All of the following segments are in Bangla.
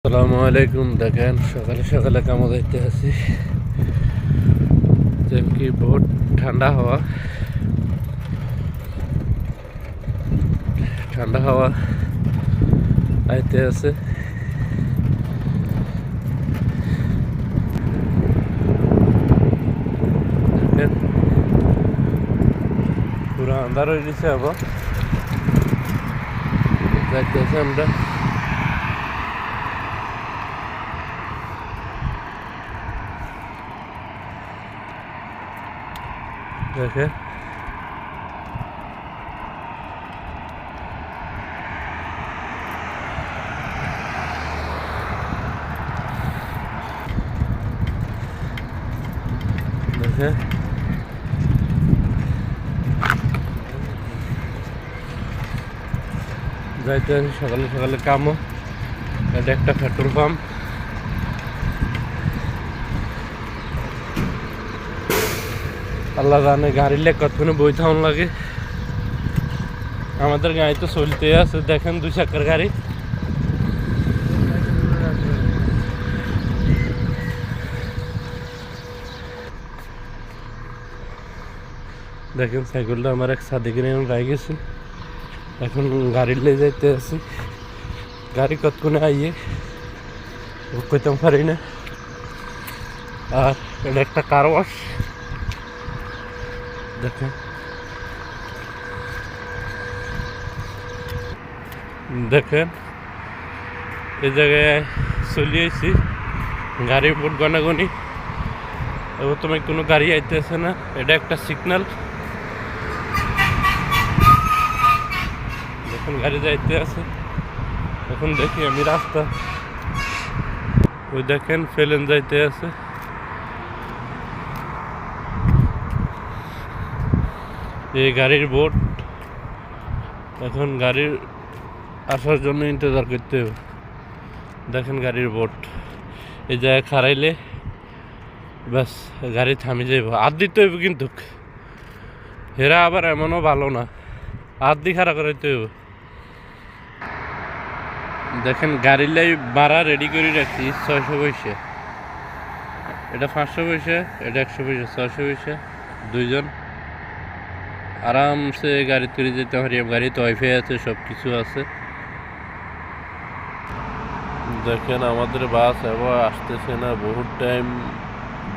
আসসালামু আলাইকুম। দেখেন সকালে সকালে কামো যাইতে আছি, যেন কি বহুত ঠান্ডা হাওয়া আইতে আছে। দেখেন পুরো আন্ধার হয়ে গেছে, আবার যাইতে আছে আমরা। দেখেন দেখেন যাইতে আছে সকালে সকালে কামো। এটা একটা পেট্রোল পাম্প। আল্লাহ জানে গাড়ির লেগ কতক্ষণে বই থাউন লাগে। আমাদের গাড়ি তো চলতে আছে, দেখেন 2 চাকার গাড়ি। দেখেন সাইকেলটা আমার এক সাথে কিনে রাই গেছে, এখন গাড়ির লে যাইতে আছি। গাড়ি কতক্ষণে আইয়ে কইতাম পারি না। আর এটা একটা কার ওয়াশ। দেখেন দেখেন এই জায়গায় চলে আইছি, গাড়ির বোট গনাগনি। এবার তোমার কোনো গাড়ি আইতেছে না, এটা একটা সিগন্যাল। দেখুন গাড়ি যাইতে আছে। এখন দেখি আমি রাস্তা, ওই দেখেন ফেলেন যাইতে আছে। এই গাড়ির বোট, এখন গাড়ির আসার জন্য ইন্তজার করতে হবে। দেখেন গাড়ির বোট এই জায়গায় খারাইলে ব্যাস গাড়ি থামি যাইব। আর দিতে হইব, কিন্তু হেরা আবার এমনও ভালো না, আর দি খাড়া করাইতে হইব। দেখেন গাড়ির লাই ভাড়া রেডি করে রাখছি 600 পয়সা। এটা 500 পয়সা, এটা 100 পয়সা, 600 পয়সা। দুইজন আরামসে গাড়ি তুলে যেতে পারি। গাড়িতে ওয়াইফাই আছে, সব কিছু আছে। দেখেন আমাদের বাস এবার আসতেছে না, বহুত টাইম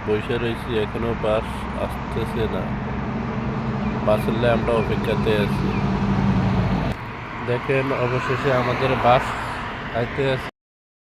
বসে রয়েছি, এখনো বাস আসতেছে না। বাসের লাই আমরা অপেক্ষাতে আছি। দেখেন অবশেষে আমাদের বাস আইতে আছে।